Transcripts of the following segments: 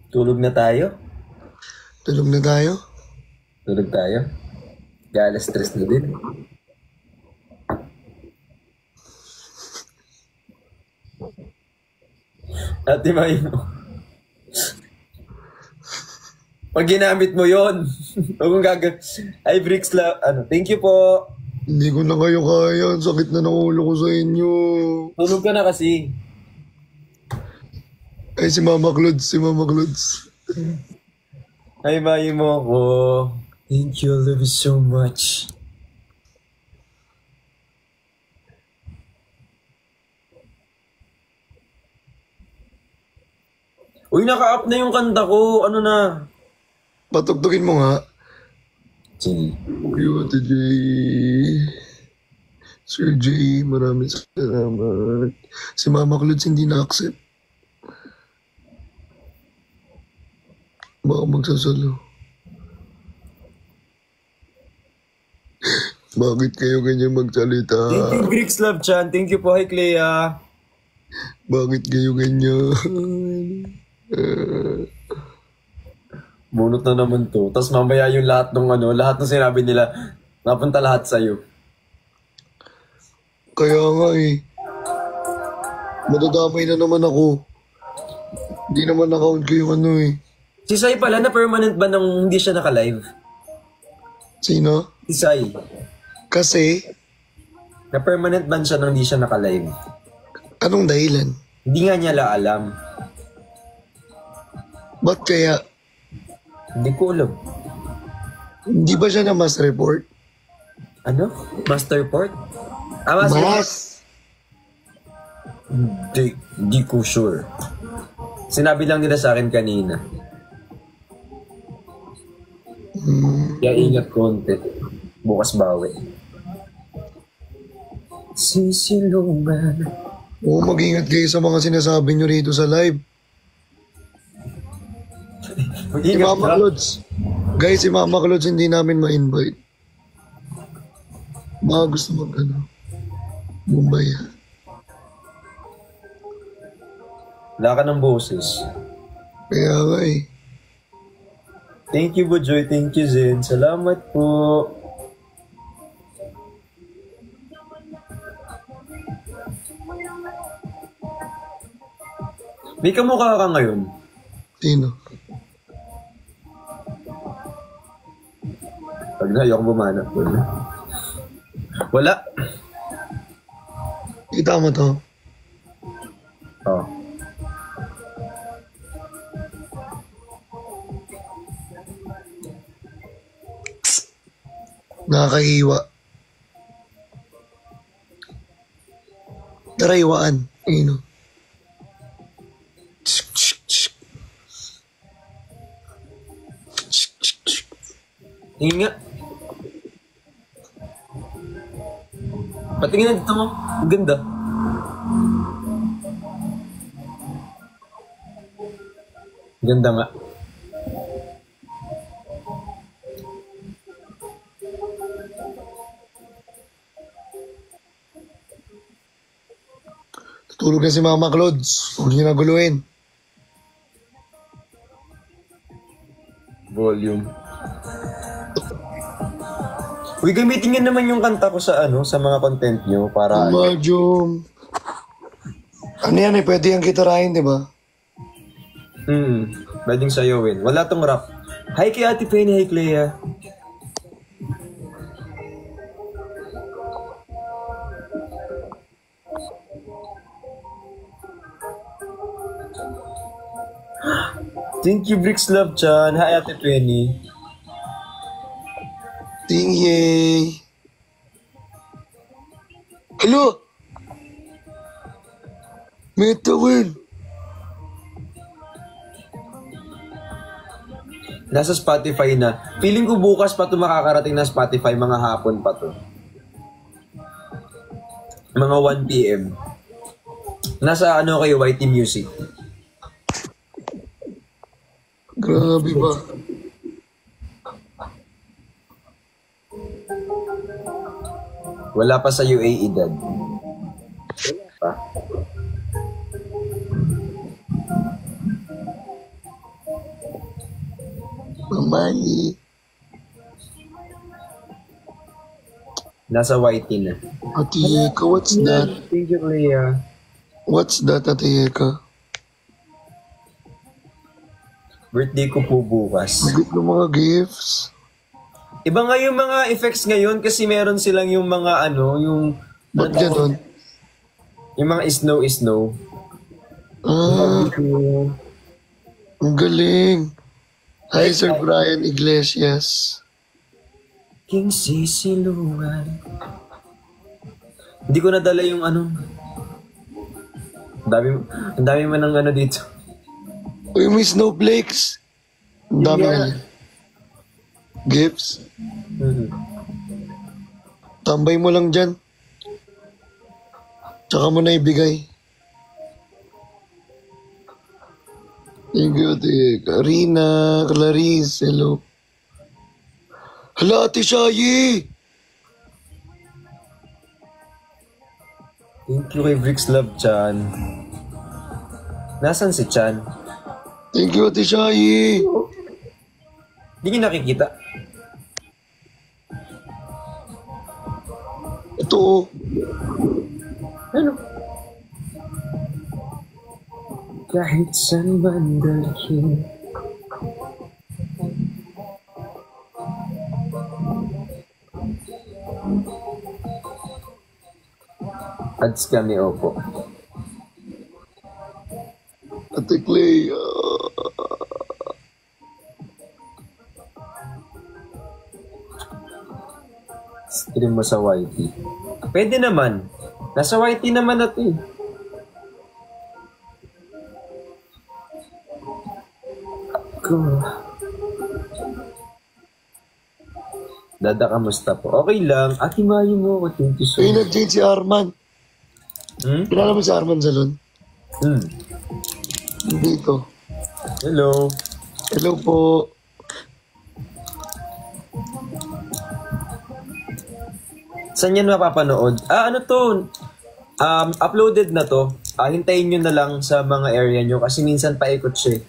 Tulog na tayo? Tulog na tayo? Tulog tayo? Gala stress na din. Ate May mo. Pag ginamit mo yon, huwag mong Ay, Bricks la... thank you po. Hindi ko na kayo kaya. Ang sakit na ng ulo ko sa inyo. Tulog ka na kasi. Ay, si Mama Clods. Ay, May mo ako. Thank you, I love you so much. Uy, naka-up na yung kanta ko. Ano na? Patugtugin mo nga. Sige. Ate J. Sir J, maraming salamat. Si Mama Clods hindi na-accept. Baka magsasalo. Bakit kayo ganyan magsalita? Thank you, Bricks Love Chan. Thank you po, hi, Clea. Bakit kayo ganyan? Bunot na naman to. Tapos mamaya yung lahat ng lahat ng sinabi nila, napunta lahat sa'yo. Kaya nga eh. Madadamay na naman ako. Hindi naman account ko yung eh. Si Sai pala, na permanent ba nang hindi siya naka-live? Sino? Si Sai. Kasi? Na permanent ban siya nang hindi siya naka-live? Anong dahilan? Hindi nga niya alam. Ba't kaya? Hindi ko alam. Hindi ba siya na mass report? Ano? Master port? Master port? Mass? Hindi ko sure. Sinabi lang nila sa akin kanina. Kaya ingat konti. Bukas bawi. Sisilungan. Oo, mag-ingat kayo sa mga sinasabi nyo rito sa live. Si Mama Clods. Guys, si Mama Clods hindi namin ma-invite. Baka gusto Mumbai. Wala ka ng boses. Kaya nga eh. Thank you, Bujoy. Thank you, Zen. Salamat po. May kamukha ka ngayon. Sino? Pag na, ayoko bumanap. Wala. Kita mo to? Oh. Nakakahiwa. Tara, hiwaan. Ayun o. Tingin nga. Patingin na dito mo. Ang ganda. Ganda nga. Tutulog na si Mama Clods. Huwag niyo naguluhin. Volume. Uy, gamitin nga naman yung kanta ko sa sa mga content nyo para... Medyo... Ano yan eh, pwede yung gitarahin, di ba? Pwedeng sayawin. Wala tong rap. Hi kay Ate Penny, hi Clea. Thank you, Bricks Love Chan. Hi Ate Penny. Tingye. Hello? Metawin. Nasa Spotify na. Feeling ko bukas pa ito makakarating na Spotify. Mga hapon pa to. Mga 1 p.m. Nasa kayo, YT Music. Grabe ba? Wala pa sa UAE, Dad. Pa. Mali. Nasa white na. Ate Yeka, what's that? Thank you, Leah. What's that, Ate Yeka? Birthday ko po bukas. Magit ng mga gifts. Iba nga yung mga effects ngayon kasi meron silang yung mga yung... Ba't ganon? Yung mga snow. Ah, ang galing. Hi, Sir Brian Iglesias. King sisilungan. Hindi ko nadala yung Ang dami man ng dito. Uy, may snowflakes. Ang dami nga. Gifts. Mhm. Tambay mo lang dyan. Tsaka mo na ibigay. Thank you, Ate Karina, Clarice, hello. Hala, Ate Shayi! Thank you kay Bricks Love Chan. Nasaan si Chan? Thank you, Ate Shayi! Hindi niyo nakikita. Ito, oh. Ano? Kahit saan man dalhin. Ads kami, opo. Ate Clay, Stream mo sa YT. Pwede naman. Nasa YT naman natin. Ako. Dada, kamusta po? Okay lang. Ate Mayo mo ako. Thank you so ay, much. nag-change si Arman. Kilala mo si Arman Salon? Dito. Hello. Hello po. Saan yan mapapanood? Ano to? Uploaded na to. Hintayin nyo na lang sa mga area nyo kasi minsan paikot siya.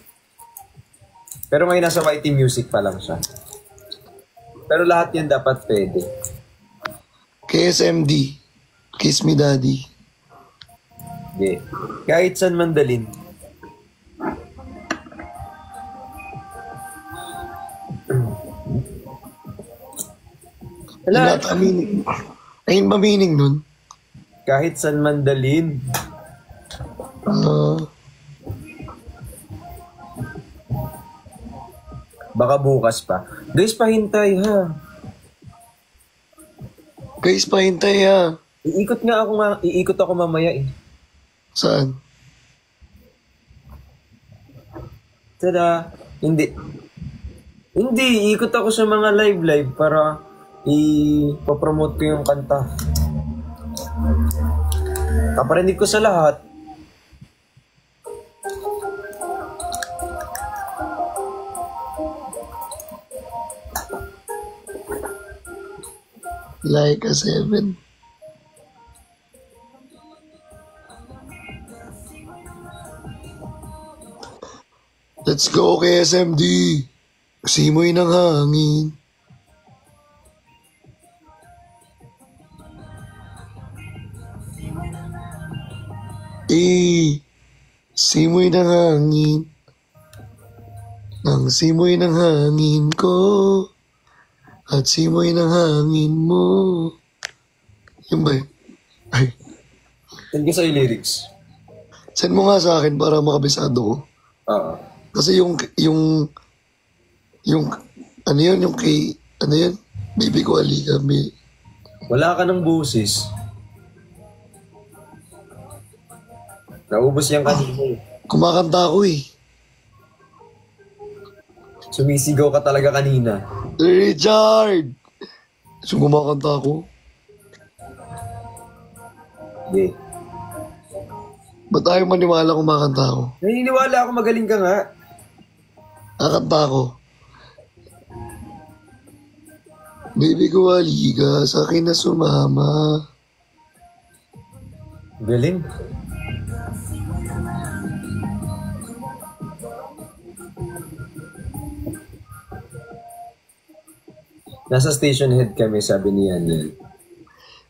Pero ngayon nasa YT Music pa lang siya. Pero lahat yan dapat pwede. KSMD. Kiss Me Daddy. Yeah. Kahit saan mandalin. Wala. Ayun ba meaning nun? Kahit saan mandalin. Baka bukas pa. Guys, pahintay ha. Guys, pahintay ha. Iikot ako mamaya eh. Saan? Tada. Hindi, iikot ako sa mga live para ipapromote ko yung kanta. Kaparinig ko sa lahat. Like a 7. Let's go KSMD. Simoy ng hangin. Simoy ng hangin. Ang simoy ng hangin ko. At simoy ng hangin mo. Yun ba? Ay. Send ko sa lyrics. Send mo nga sa akin para makabisado ko. Kasi yung ano yun, yung kay, ano yun, baby ko alika, wala ka ng busis. Naubos yan kanina eh. Kumakanta ako eh. Sumisigaw ka talaga kanina. Richard! So kumakanta ako. Yeah. Ba't tayo maniwala kumakanta ako? Naniniwala ako, magaling ka nga. Kakanta ako. Baby ko alika, sa akin na sumama. Galing. Nasa station head kami, sabi ni Yan.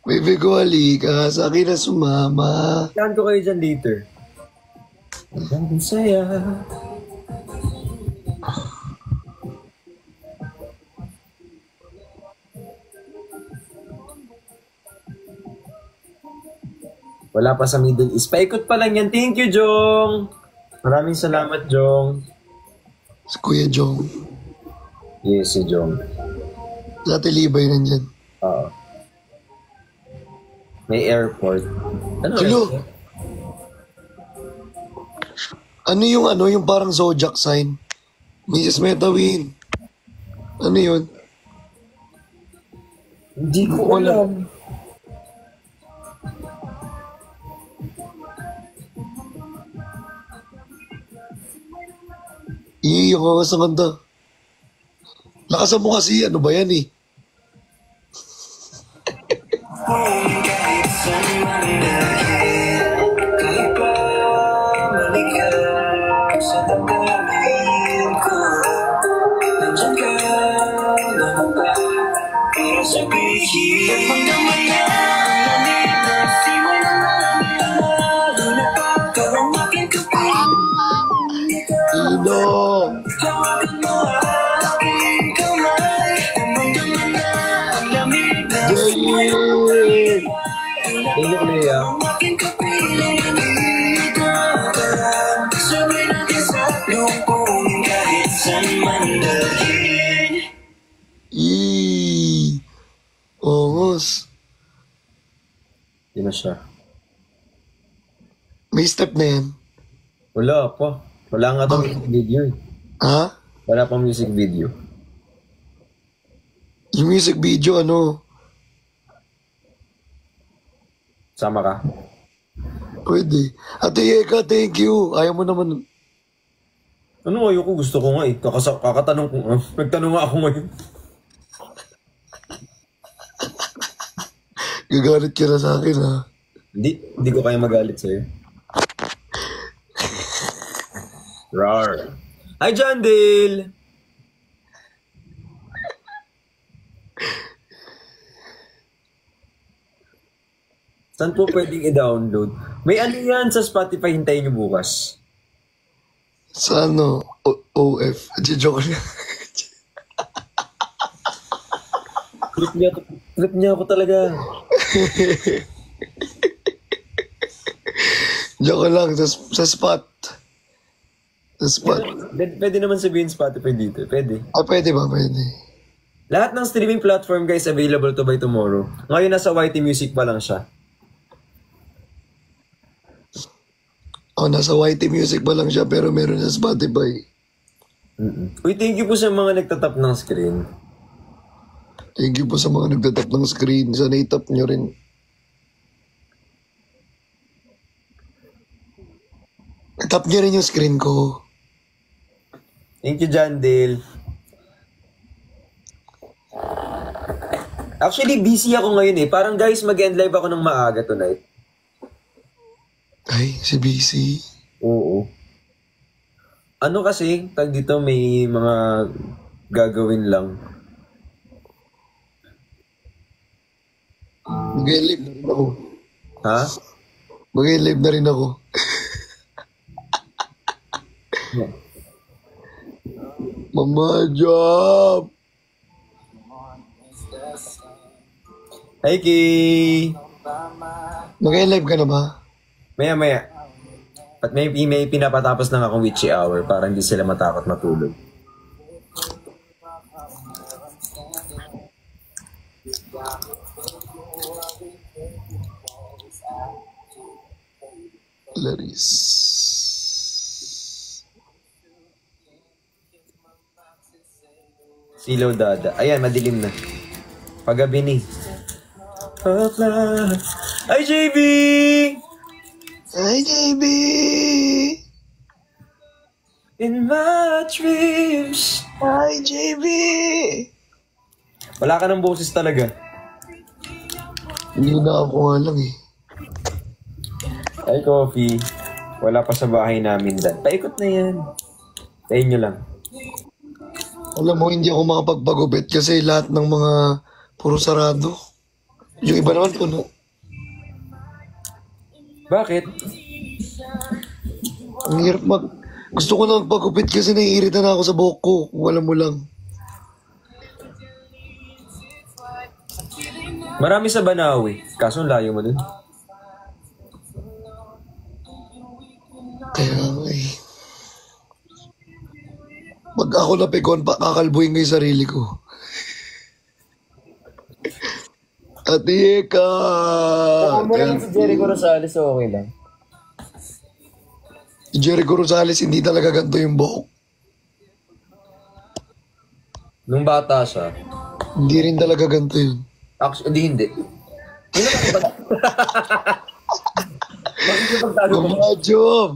Baby ko, halika. Sa akin na sumama. Saan ko kayo dyan later? Ang saya. Wala pa sa Middle East. Paikot pa lang yan. Thank you, Jong. Maraming salamat, Jong. Si Kuya Jong. Yes, si Jong. Dati Libay nandyan. Oo. May airport. Ano? Hello? airport? Ano yung parang zodiac sign? Mrs. Metawin. Ano yun? Hindi ko alam. Iiyak ka sa kanta. Lakasan mo kasi, ano ba yan eh? Ino! Jay! Thank you, Leia. Ongos. Hindi na siya. May step na yan. Wala pa. Wala nga itong music video eh. Ha? Wala pang music video. Yung music video, ano? Sama ka? Pwede. Ate Yeka, thank you. Ayaw mo naman. Ano ayoko? Gusto ko nga eh. Kakatanong ko. Nagtanong nga ako ngayon. Gagalit ka na sa akin, ha? Hindi ko kaya magalit sa'yo. Rar. Hi, John Dale! Saan po pwedeng i-download? May ano yan sa Spotify, hintayin nyo bukas. Sa ano? OF. Joke lang. Trip niya ako talaga. Joke lang. Sa spot. Sa spot. Pwede naman sabihin Spotify dito. Pwede. Ah, pwede ba? Pwede. Lahat ng streaming platform guys available to by tomorrow. Ngayon nasa YT Music pa lang siya. Oh, nasa YT Music pa lang siya pero meron sa Spotify. Uy, thank you po sa mga nagtatap ng screen. Thank you po sa mga nagtatap ng screen. Sana itap nyo rin. Tap nyo rin yung screen ko. Thank you, John Dale. Actually, busy ako ngayon eh. Parang guys, mag-end live ako ng maaga tonight. Ay, si BC. Oo. Ano kasi, tag dito may mga gagawin lang. Mag-live na rin ako. Ha? Mag-live na rin ako. Mama job! Hi, Kay! Mag-live ka na ba? Maya. At may pinapatapos lang akong witchy hour para hindi sila matakot matulog. Laris. Silaw dada. Ayan, madilim na. Paggabi ni. Ay, JB! Hi, JB! In my dreams. Hi, JB! Wala ka ng boses talaga. Hindi na ako nga lang eh. Ay, coffee. Wala pa sa bahay namin dan. Paikot na yan. Tayo nyo lang. Alam mo, hindi ako makapagpagupit kasi lahat ng mga puro sarado. Yung iba naman puno. Bakit? Ang hirap Gusto ko na magpagupit kasi naiirita na ako sa buhok ko. Kung alam mo lang. Marami sa Banawi. Kaso ang layo mo dun. Kaya eh. Pag ako napikon pa, kakalbuhin ko yung sarili ko. Atieka! Kung mo lang si Jericho Rosales, okay lang. Si Jericho Rosales, hindi talaga ganito yung buhok. Nung bata siya. Hindi rin talaga ganito yun. Actually, hindi. Hindi naman ba? Bakit yung pagtago mo? Gumadjom!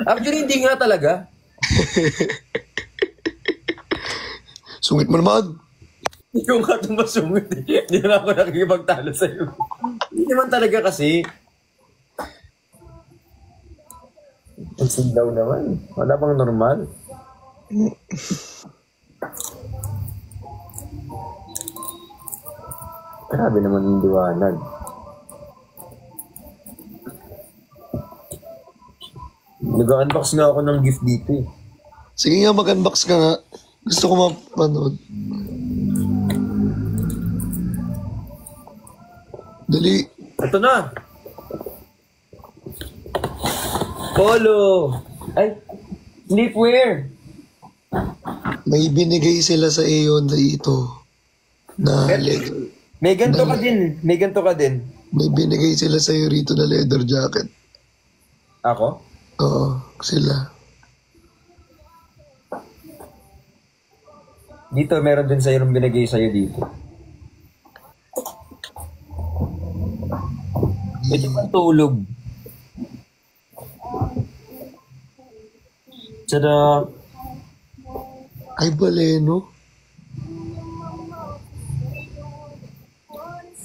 Actually, hindi nga talaga. Sungit mo naman. Ikaw nga itong masungit eh. Hindi na ako nakikipagtalo sa'yo. Hindi naman talaga kasi. Ang sindaw naman. Wala bang normal? Grabe naman yung liwanag. Nag-unbox nga ako ng gift dito eh. Sige nga, mag-unbox ka nga. Gusto ko mapanood. Dali. Ito na! Polo! Ay! Sleepwear! May binigay sila sa iyo na ito. Na May ganito ka din. May ganito ka din. May binigay sila sa iyo rito na leather jacket. Ako? Oo, sila. Dito, meron din sa'yo yung binigay sa'yo dito. Ito pang tulog. Tada! Ay, Baleno.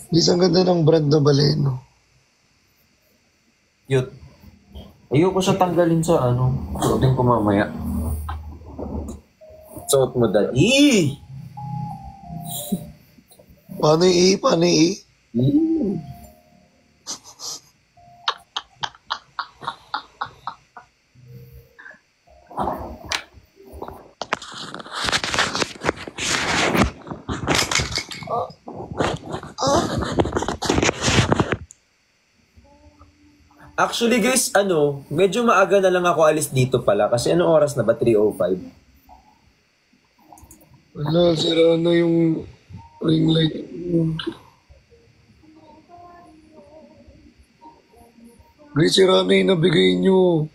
Isang ganda ng brand na Baleno. Cute. Ayoko siya tanggalin sa ano. Suotin ko mamaya. Suot mo dali. Paano yung Paano yung Actually guys, medyo maaga na lang ako alis dito pala. Kasi anong oras na ba? 3:05? Wala, sira na yung ring light. Grace, sira na yung nabigay nyo.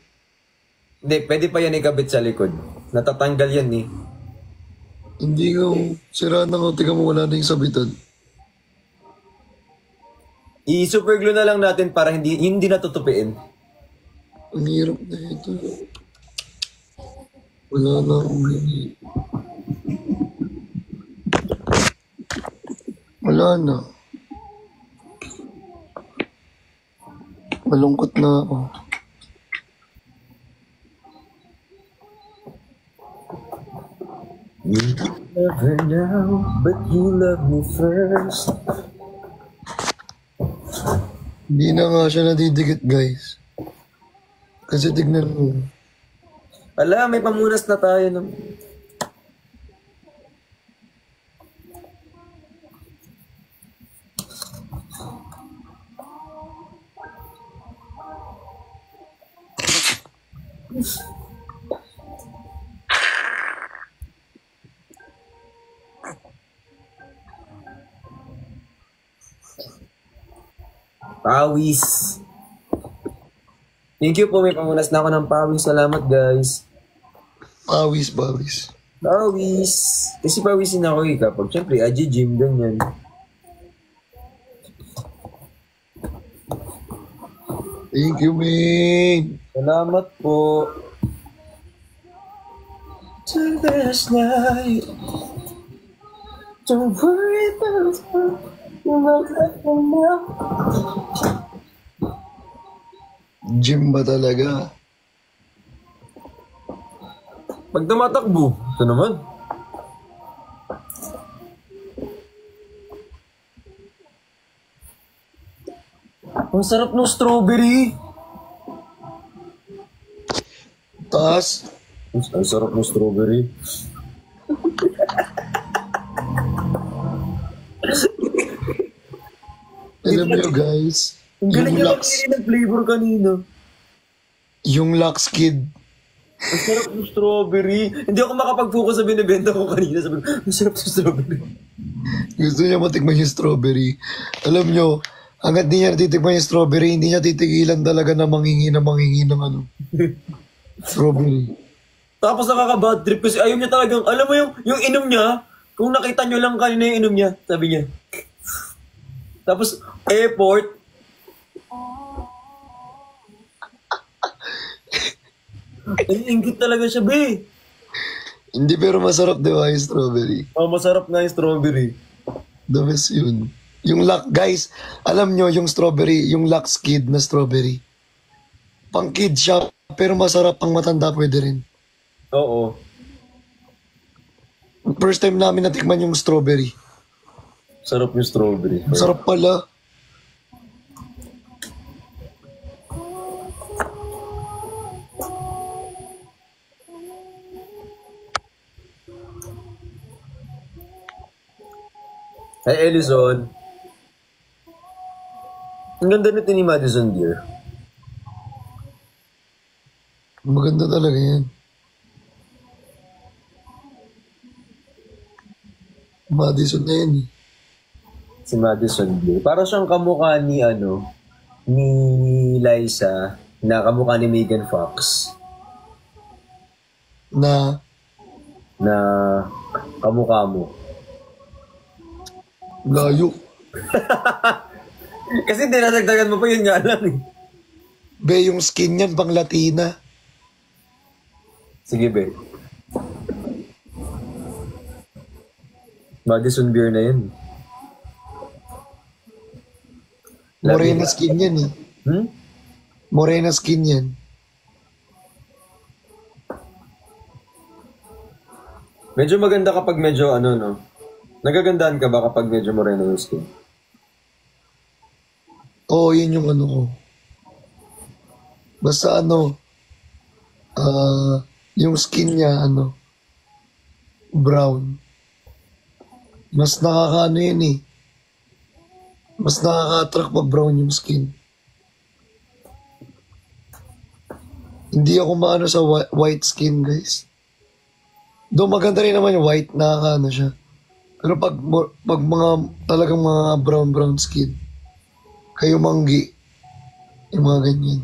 Hindi, pwede pa yan ikabit sa likod. Natatanggal yan eh. Hindi nga, sira na nga. Tika mo, wala na yung sabitan. I-superglue na lang natin para hindi natutupiin. Ang hirap na ito. Wala na akong ring. Wala na. Malungkot na ako. You never know, but you love me first. Hindi na nga siya nadidikit, guys. Kasi tignan mo. Ala, may pamunas na tayo. No? Pawis. Thank you po, may pamunas na ako ng pawis. Salamat guys. Pawis, pawis. Pawis. Kasi pawisin ako eh kapag syempre, gym, ganyan. Thank you, man. Salamat po. Till last night. Don't worry about it. You might let me know. Gym ba talaga? Pag tumatakbo, ito naman. Ang sarap ng strawberry. Taas, Ang sarap ng strawberry. alam niyo guys, Ang galing yung niya Lux, magpili ng flavor kanina. yung Lux Kid, Ang sarap ng strawberry. Hindi ako makapag-focus sa binibenta ko kanina. Sabi ko, ang sarap ng strawberry. gusto niya matikman yung strawberry. Alam niyo, hanggat di niya titikman yung strawberry, hindi niya titigilan talaga na manghingi ng ano, strawberry. Tapos nakaka-bad trip kasi ayaw niya talagang, alam mo yung inom niya, kung nakita niyo lang kanina yung inom niya, sabi niya. Tapos, airport, ay, inggit talaga siya, be. Hindi pero masarap di ba yung strawberry? Oh, masarap nga yung strawberry. The best yun. Yung Lux, guys, alam nyo yung strawberry, yung Lux Kid na strawberry. Pang kid siya, pero masarap pang matanda pwede rin. Oo. First time namin natikman yung strawberry. Sarap yung strawberry. Masarap pala. Hey, Ellison. Ang ganda nito ni Madison Beer. Maganda talaga yan. Madison na yan eh. Si Madison Beer. Para siyang kamukha ni, ni Liza, na kamukha ni Megan Fox. Na, Na kamukha mo. layo. Kasi dinadagdagan mo pa yun nga lang eh. Be, yung skin yan pang Latina. Sige, be. Madison Beer na yun. Morena skin yan eh. Hmm? Morena skin yan. Medyo maganda kapag medyo no? Nagagandaan ka ba kapag medyo moreno yung skin? Oo, yun yung ano ko. Basta yung skin niya, brown. Mas nakakaano yun eh. Mas nakaka-attract pag brown yung skin. Hindi ako maano sa white skin, guys. Though maganda rin naman yung white, nakakaano siya. Pero pag mga talagang mga brown skin, kayo manggi, yung mga ganyan.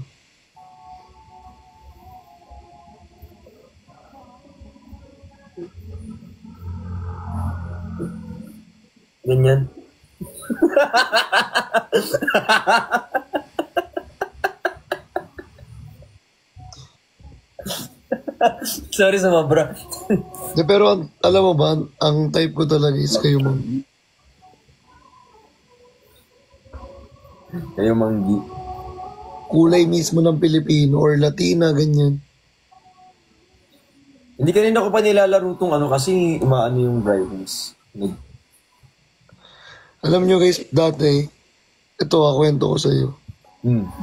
Ganyan. Sorry sa mabra. De, pero alam mo ba, ang type ko talaga is kayo manggi. Kayo manggi. Kulay mismo ng Pilipino or Latina, ganyan. Hindi kanina ko pa nilalaro tong kasi umaano yung brightness. Alam nyo guys, dati, ito kwento ko sa iyo.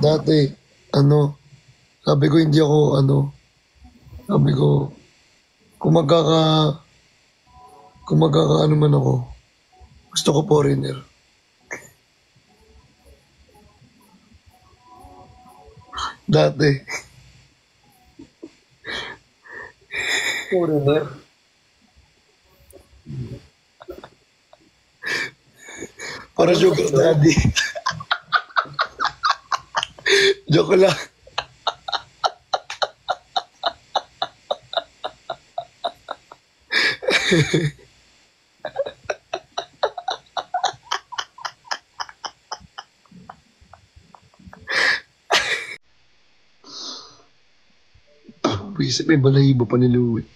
Dati, sabi ko hindi ako, sabi ko, kung magkaka man ako, gusto ko foreigner. Dati. Foreigner? Para sugar daddy. Joke lang. Isip may balahibo pa ni Louie.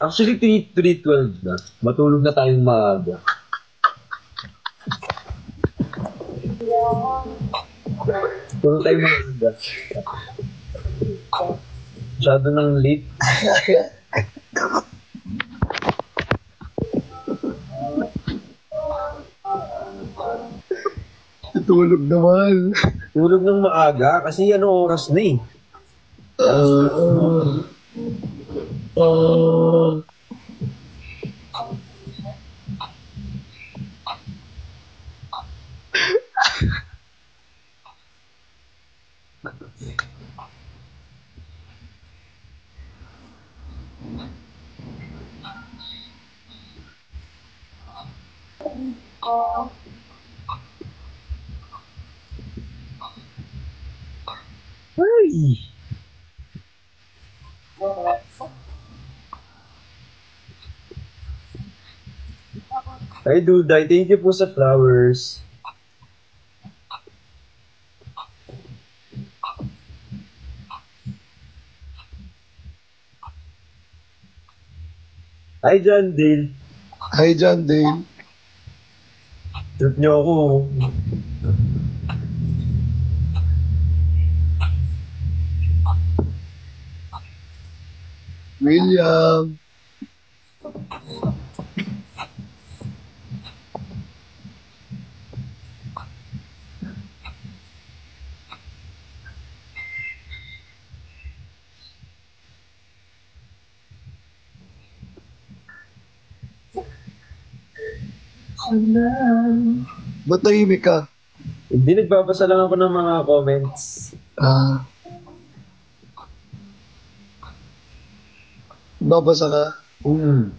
Actually, 3:12 na. Matulog na tayong maaga. Tulog tayong maaga. Masyado ng late. Tulog naman. Tulog ng maaga kasi ano oras na eh. Uh, uh, Ay! Ay, Duday, thank you po sa flowers. Hi, John Dale. Hi, John Dale. Trip niyo ako. William. Ba't tahimik ka? Hindi, nagbabasa lang ako ng mga comments. Ah. Babasa ka? Mm.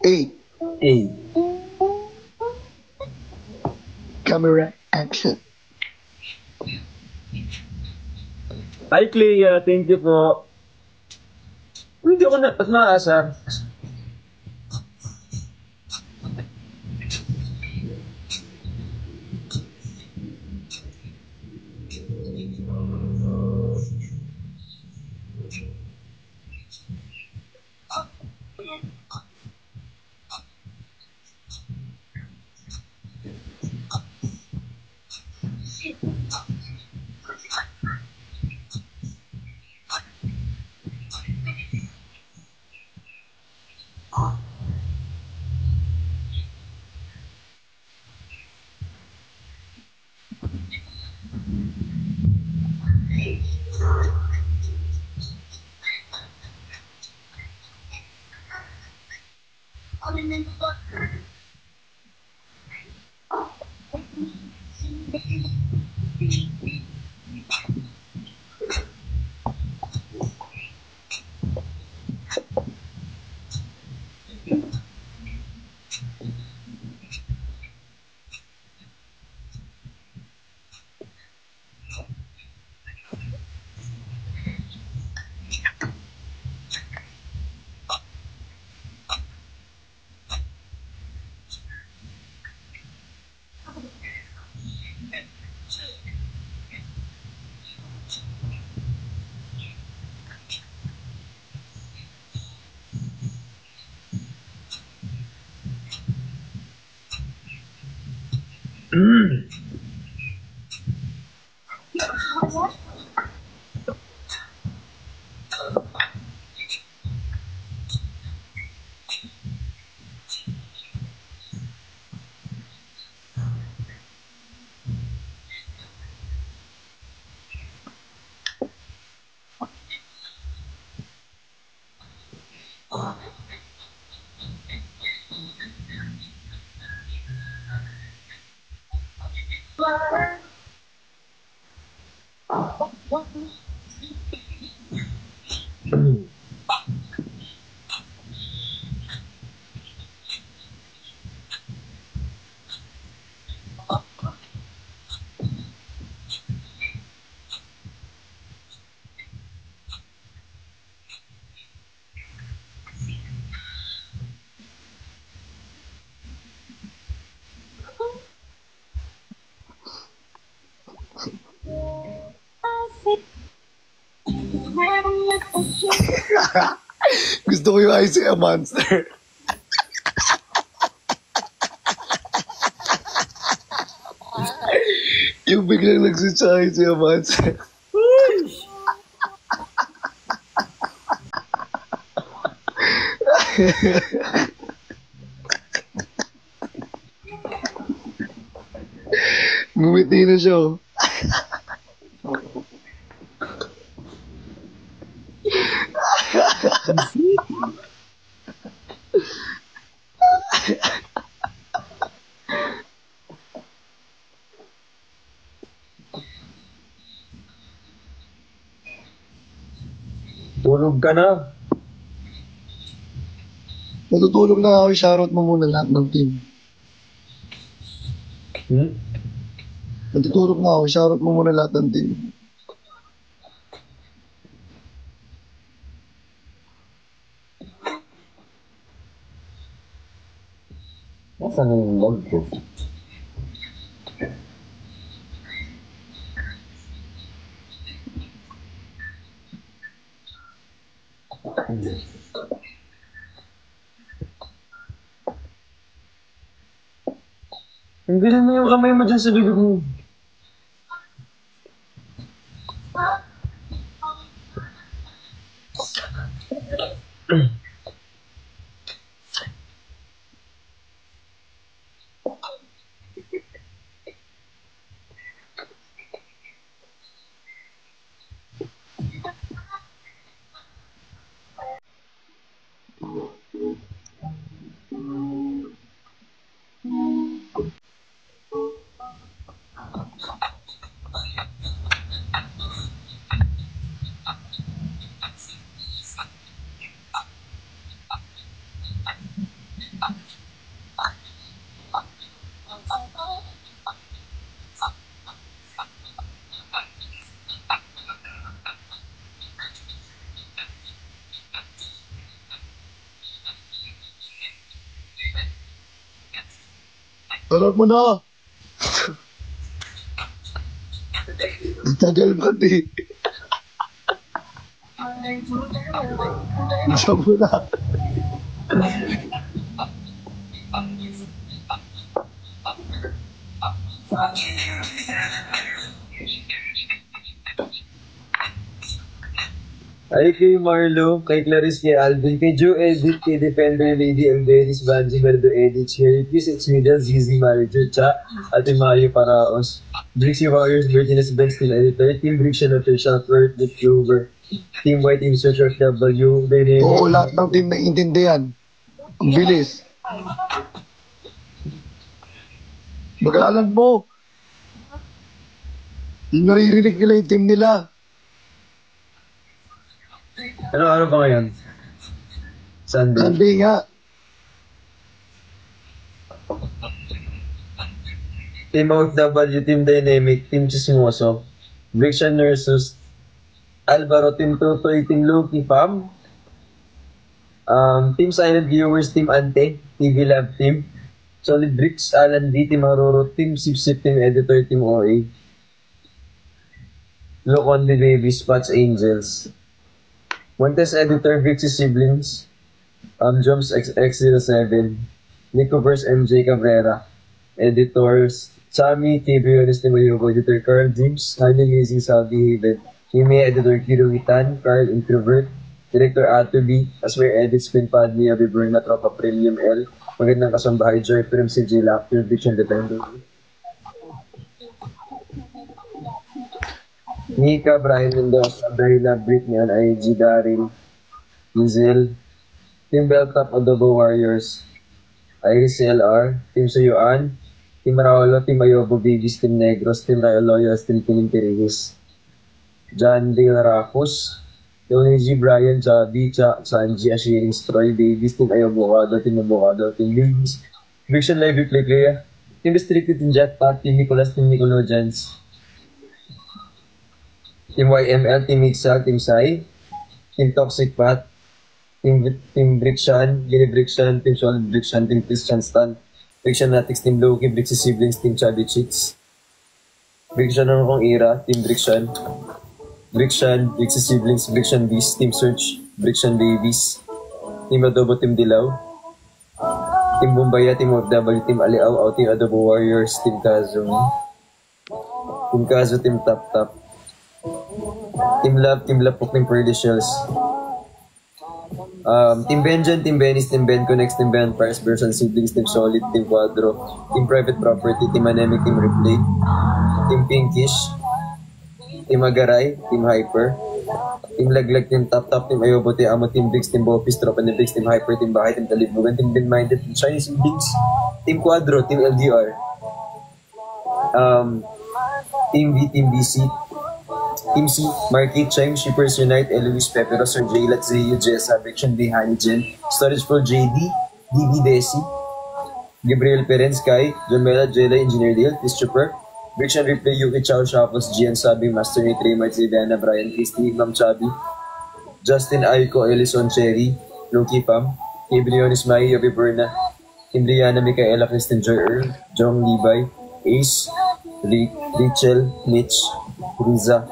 Hey, Eh. camera action. Hi, Clea. Thank you po. Hindi ako naasar. Gusto ko yung Isaiah Monster. Yung biglang nag-switch sa Isaiah Monster. Ngumiti na siya, oh. Tulog ka na. Natutulog na ako, shoutout mo muna lahat ng team. Natutulog na ako, shoutout mo muna lahat ng team. Nasaan yung log ko? Hindi na yung kamay mo dyan sa bibig mo. Shoutout mo na! Tagal ba, di? Isa mo na. Ay, kay Marlo, kay Clarice, kay Alvin, kay Joe Edit, kay Defender, Lady Elderis, Banji, Merdo Edit, Sherry, Kiss, Exmedial, Zizi, Manager, Cha, Ate Mayo, Paraos, Brixie Warriors, Virginus, Benz, Team Editor, Team Brixian, Official, Flirt, The Cuber, Team White, Team Search of W, Dynamic. Oo, lahat ng team na intindihan. Ang bilis. Mag-aalan mo. Naririnig nila yung team nila. Ano ba ngayon? Sunday. Sunday nga. Team OFW, Team Dynamic, Team Chismoso, Brixian Nurses, Alvaro, Team Totoy, Team Loki, Fam, Team Silent Viewers, Team Ante, TV Lab Team, Solid Bricks, Alan D, Team Haruro, Team Sipsip, Team Editor, Team OA, Look on the Baby, Spots, Angels, Montes Editor, Vixie Siblings, Jumps X07, Nicoverse, MJ Cabrera, Editors, Sami, TV Honest Mayugo, Editor Carl James, Honey Lazy, Salvi Haven, Kimi, Editor Kiruitan, Carl Introvert, Director Atobi, Aswer Edits, Queen Padme, Abiburn na Tropa Premium L, Magandang Kasambahay, Joy Film, CJ Laughter, Diction Dependent. Nika, Brian Mendoza, Darila, Britney, IG, Daryl, Lizelle, Team Belltop, Adobo Warriors, Iris LR, Team Suyuan, Team Raolo, Team Ayobo Babies, Team Negros, Team Rayo Loyals, Team Kining Pirigis, John Dale Rafus, Tony G, Brian, Javi, Sanji, Ashiring, Stroy, Davies, Team Ayobocado, Team Abocado, Team Lewis, Viction Live Replay Kaya, Team Restricted, Team Jetpack, Team Nicolas, Team Nicologians, Team YML, Team Mixal, Team Sai, Team Toxic Pat, Team Brixian, Gini Brixian, Team Solid Brixian, Team Christian Stan, Brixian Natix, Team Loki, Brixie Siblings, Team Chubby Chicks, Brixian ng kong era, Team Brixian, Brixie Siblings, Brixian Beast, Team Search, Brixian Babies, Team Adobo, Team Dilaw, Team Bumbaya, Team OFW, Team Aliaw, Team Adobo Warriors, Team Kazumi, Team Kazo, Team Tap Tap, Team Love, Team Lapok, Team Pearly Shells, Team Benjan, Team Benis, Team Ben Connects, Team Ben Price Version, Siblings, Team Solid, Team Quadro, Team Private Property, Team Anemic, Team Replay, Team Pinkish, Team Agaray, Team Hyper, Team Laglag, Team Tap Tap, Team Ayobo, Team Amo, Team Bigs, Team Bopis, Tropa ni Bigs, Team Hyper, Team Bahay, Team Talibugan, Team Ben Minded, Team Chinese Bigs, Team Quadro, Team LDR, Team V, Team BC, Team C, Marquis, Chime, Shippers Unite, Eloise, Pepero, Sir J, Latzeyo, Jessa, Viction, B, Honey, Jen, Storage Pro, JD, DB, Desi, Gabriel Perez, Kai, Jamela, Jela, Engineer Dale, Christopher, Viction, Replay, Yuki, Chow, Shuffles, Gian, Sabi, Master Nate, Raymart, Viviana, Brian, Christy, Ma'am Chabi, Justin, Aiko, Ellison, Cherry, Loki, Pam, Gabriel, Ismai, Yobi, Berna, Team Brianna, Micaela, Kristen, Joy, Earl, Jong, Levi, Ace, Rachel, Mitch, Riza,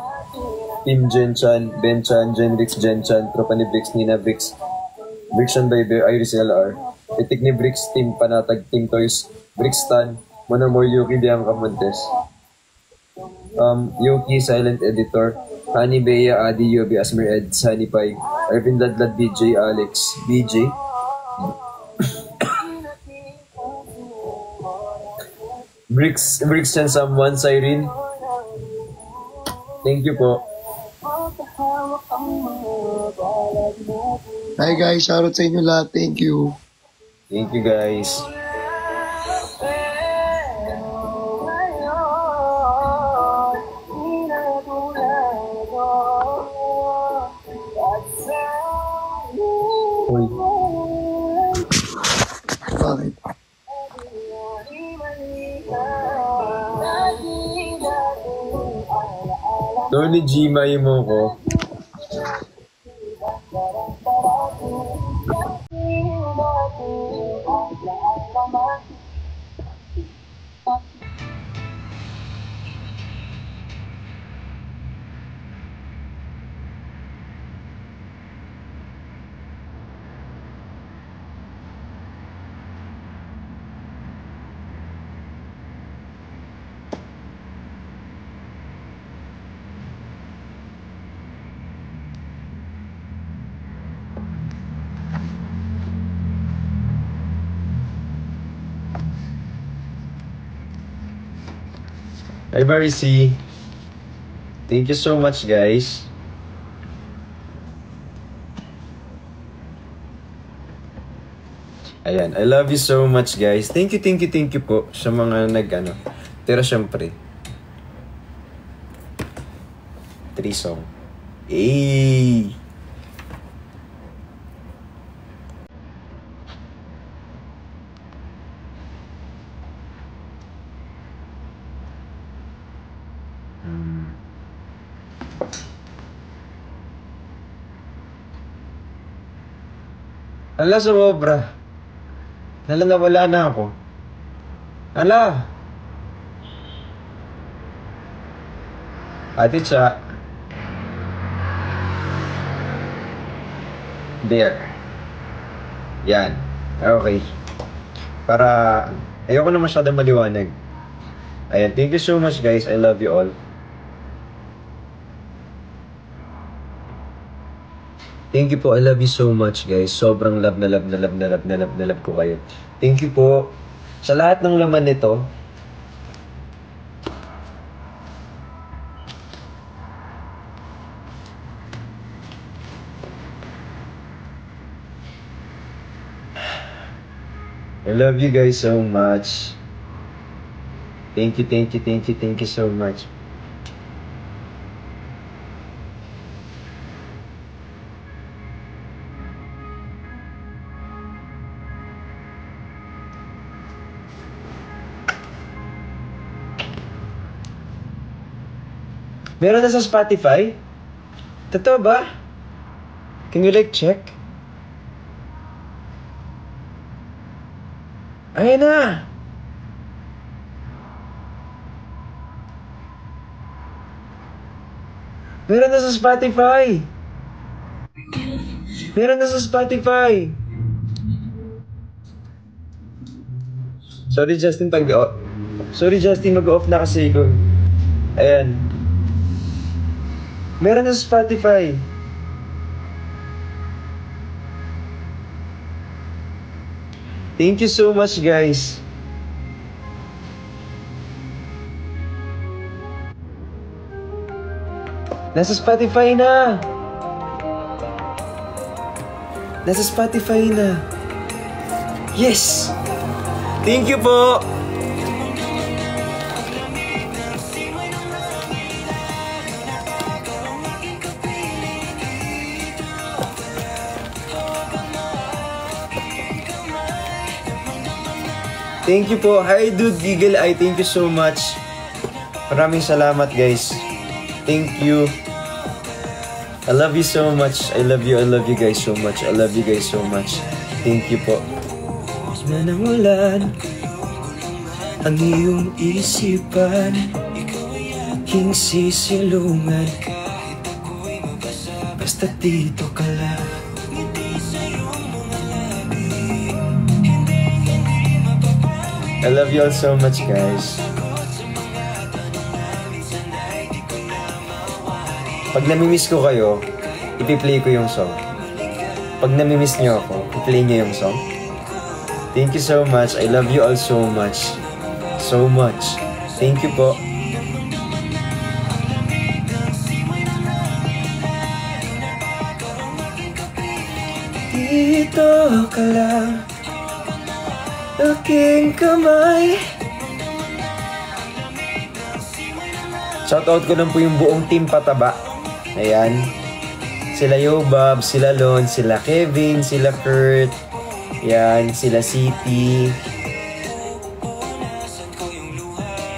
Team Jen Chan, Ben Chan, Jenrix, Jen Chan, Tropa ni Brix, Nina Brix, Brixian by Bear, Iris LR, Itik ni Brix, Team Panatag, Team Toys, Brixstan, Monomore, Yuki, Bianca Montes, Yuki, Silent Editor, Honey, Bea, Adi, Yobi, Asmer, Ed, Sunny Pai, Arvin Ladlad, BJ, Alex, BJ, Brix and someone, Cyrene. Thank you po. Hi guys, shoutout sa inyo lahat. Thank you. Thank you guys. Uy. Bakit? Tony Gmay mo ko. Hi Barisi. Thank you so much guys. Ayan, I love you so much guys. Thank you po sa mga tira syempre. 3 song. Hey! Ala, sobra. Hala, nawala na ako. Ala. Ate Cha. There. Yan. Okay. Para, ayoko na masyadong maliwanag. Ayan, thank you so much guys. I love you all. Thank you po. I love you so much, guys. Sobrang love ko kayo. Thank you po. Sa lahat ng laman nito, I love you guys so much. Thank you so much. Meron na sa Spotify? Totoo ba? Can you check? Ayan na! Meron na sa Spotify! Meron na sa Spotify. Sorry Justin, Sorry Justin, mag-off na kasi ko. Ayan. Meron na sa Spotify. Thank you so much, guys. Nasa Spotify na. Nasa Spotify na. Yes! Thank you po! Thank you po. Hi, dude. Giggle Eye. Thank you so much. Maraming salamat, guys. Thank you. I love you so much. I love you guys so much. I love you guys so much. Thank you po. Nanangulan ang iyong isipan, aking sisilungan, basta dito ka lang. I love you all so much, guys. Pag namimiss ko kayo, ipi-play ko yung song. Pag namimiss niyo ako, i-play niyo yung song. Thank you so much. I love you all so much. So much. Thank you po. Dito ka lang, aking kamay. Shoutout ko lang po yung buong team Pataba. Ayan. Sila Yobab, sila Lon, sila Kevin, sila Kurt. Yan, sila City.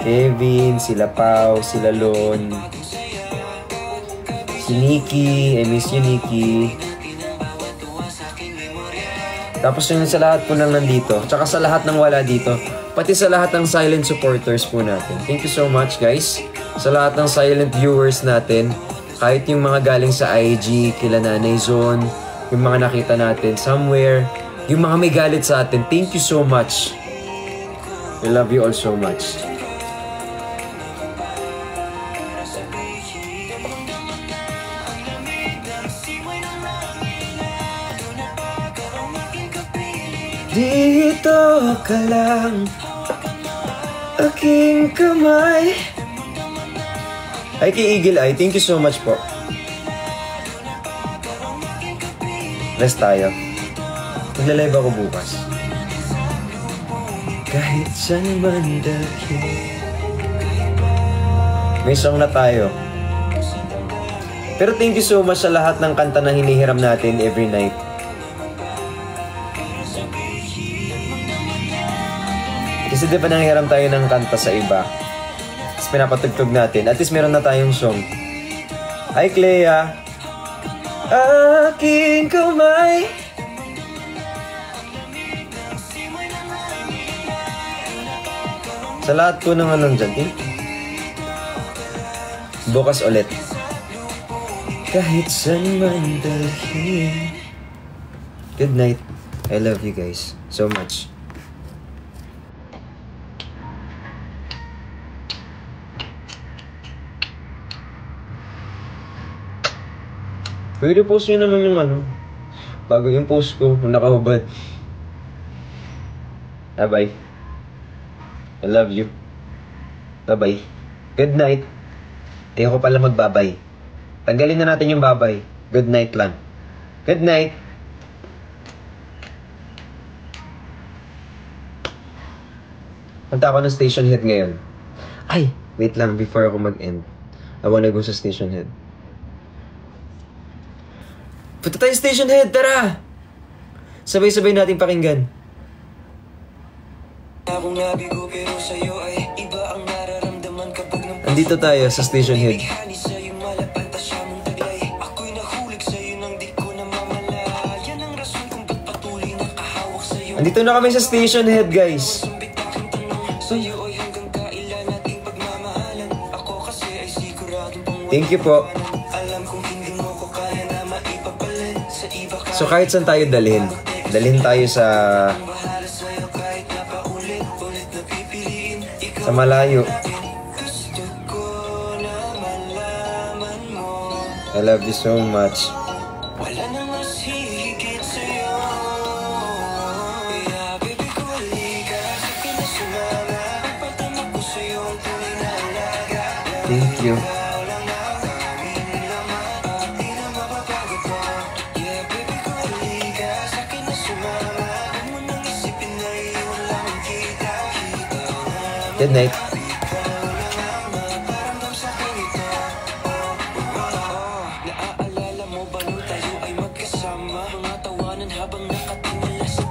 Kevin, sila Pau, sila Lon. Si Nikki, I miss you Nikki. Tapos yung sa lahat po nang nandito, tsaka sa lahat ng wala dito, pati sa lahat ng silent supporters po natin. Thank you so much, guys. Sa lahat ng silent viewers natin, kahit yung mga galing sa IG, kila Nanay Zone, yung mga nakita natin somewhere, yung mga may galit sa atin, thank you so much. I love you all so much. Dito ka lang, aking kamay. Ay, kay Eagle Eye, thank you so much po. Rest tayo. Magla-live ako bukas. Kahit saan man dalhin. May song na tayo. Pero thank you so much sa lahat ng kanta na hinihiram natin every night. Kasi di ba nanghiram tayo ng kanta sa iba? Tapos pinapatugtog natin. At least meron na tayong song. Hi, Clea. Aking kamay. Sa lahat po ng anong dyan, bukas ulit. Kahit saan man dalhin. Good night. I love you guys so much. Pwede post nyo naman yung ano, bago yung post ko, kung nakahubad. Bye-bye. I love you. Bye-bye. Good night. Ayoko pala magbabay. Tanggalin na natin yung babay. Good night lang. Good night. Punta ako ng station head ngayon. Ay, wait lang before ako mag-end. I wanna go sa station head. Punta tayo station head, tara! Sabay-sabay natin pakinggan. Andito tayo sa station head. Andito na kami sa station head, guys. Thank you po. So kahit saan tayo dalhin. Dalhin tayo sa malayo. I love you so much. Thank you. Good night. Naaalala mo ba nung tayo ay magkasama? Mga tawanan habang nakatingala sa